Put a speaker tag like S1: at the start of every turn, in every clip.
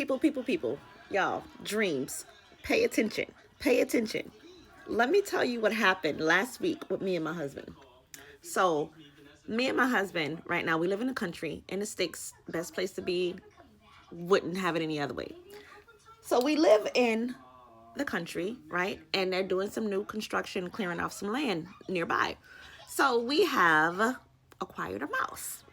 S1: People. Y'all, dreams. Pay attention. Pay attention. Let me tell you what happened last week with me and my husband. So, me and my husband, right now, we live in the country, in the sticks, best place to be, wouldn't have it any other way. So, we live in the country, right? And they're doing some new construction, clearing off some land nearby. So, we have acquired a mouse.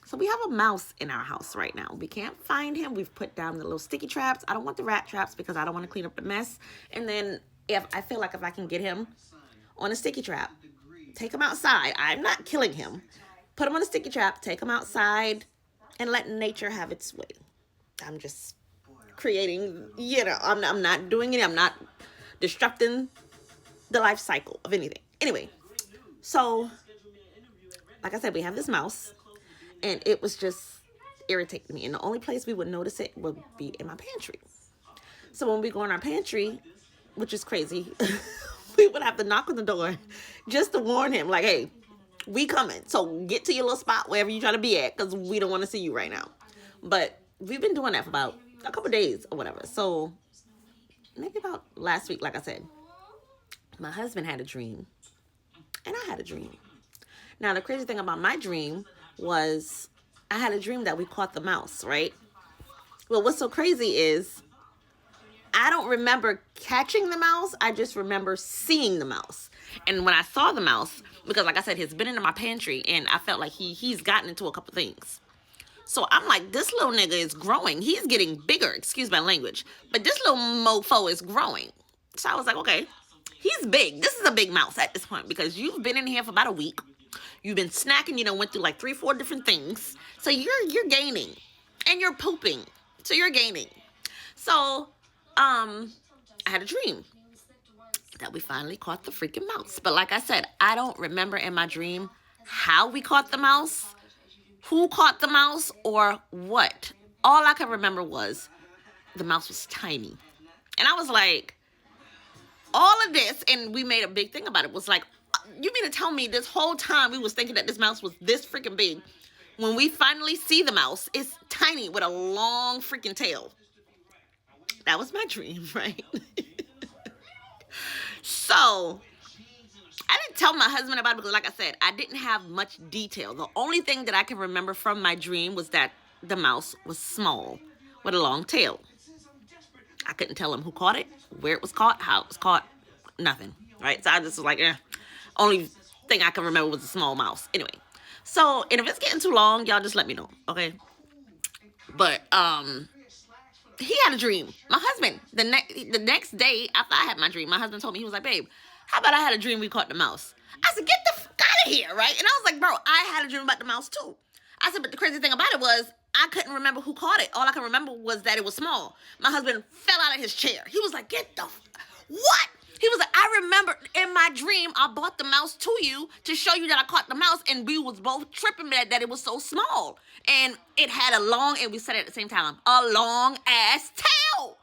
S1: So we have a mouse in our house right now. We can't find him. We've put down the little sticky traps. I don't want the rat traps because I don't want to clean up the mess. And then if I feel like if I can get him on a sticky trap, take him outside. I'm not killing him. Put him on a sticky trap, take him outside, and let nature have its way. I'm just creating, I'm not doing it. I'm not disrupting the life cycle of anything. Anyway, so like I said, we have this mouse. And it was just irritating me. And the only place we would notice it would be in my pantry. So when we go in our pantry, which is crazy, we would have to knock on the door just to warn him, like, hey, we coming. So get to your little spot wherever you're trying to be at because we don't want to see you right now. But we've been doing that for about a couple days or whatever. So maybe about last week, like I said, my husband had a dream and I had a dream. Now, the crazy thing about my dream was I had a dream that we caught the mouse, right? Well, what's so crazy is I don't remember catching the mouse. I just remember seeing the mouse. And when I saw the mouse, because like I said, he's been into my pantry and I felt like he's gotten into a couple things. So I'm like, this little nigga is growing. He's getting bigger, excuse my language. But this little mofo is growing. So I was like, okay, he's big. This is a big mouse at this point because you've been in here for about a week. You've been snacking, went through like 3-4 different things. So you're gaining. And you're pooping. So you're gaining. So, I had a dream that we finally caught the freaking mouse. But like I said, I don't remember in my dream how we caught the mouse, who caught the mouse, or what. All I can remember was the mouse was tiny. And I was like, all of this, and we made a big thing about it, was like, you mean to tell me this whole time we was thinking that this mouse was this freaking big? When we finally see the mouse, it's tiny with a long freaking tail. That was my dream, right? So, I didn't tell my husband about it because, like I said, I didn't have much detail. The only thing that I can remember from my dream was that the mouse was small with a long tail. I couldn't tell him who caught it, where it was caught, how it was caught, nothing, right? So I just was like, only thing I can remember was a small mouse. Anyway, so, and if it's getting too long, y'all just let me know, okay? But, he had a dream. My husband, the next day after I had my dream, my husband told me, he was like, babe, how about I had a dream we caught the mouse? I said, get the fuck out of here, right? And I was like, bro, I had a dream about the mouse too. I said, but the crazy thing about it was, I couldn't remember who caught it. All I can remember was that it was small. My husband fell out of his chair. He was like, what? He was like, I remember in my dream, I bought the mouse to you to show you that I caught the mouse, and we was both tripping that it was so small. And it had a long, and we said it at the same time, a long ass tail.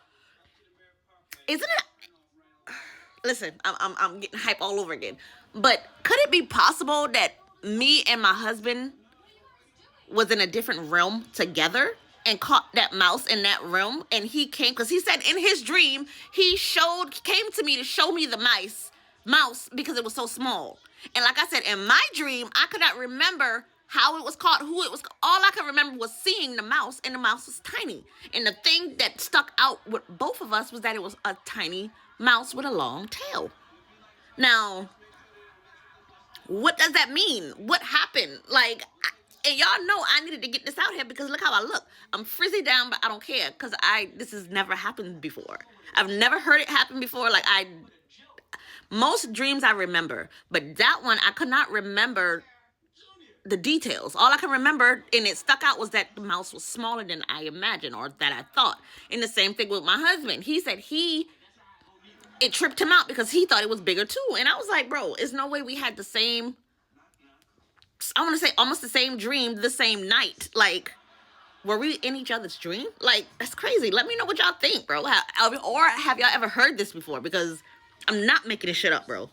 S1: Isn't it? Listen, I'm getting hype all over again. But could it be possible that me and my husband was in a different realm together and caught that mouse in that realm? And he came, because he said in his dream, he came to me to show me the mouse because it was so small. And like I said, in my dream, I could not remember how it was caught, who it was. All I could remember was seeing the mouse, and the mouse was tiny. And the thing that stuck out with both of us was that it was a tiny mouse with a long tail. Now, what does that mean? What happened? And y'all know I needed to get this out here because look how I look. I'm frizzy down, but I don't care because this has never happened before. I've never heard it happen before. Most dreams I remember, but that one I could not remember the details. All I can remember, and it stuck out, was that the mouse was smaller than I imagined or that I thought. And the same thing with my husband. He said it tripped him out because he thought it was bigger too. And I was like, bro, there's no way we had the same, I want to say almost the same dream the same night. Were we in each other's dream? That's crazy. Let me know what y'all think, bro. Or have y'all ever heard this before? Because I'm not making this shit up, bro.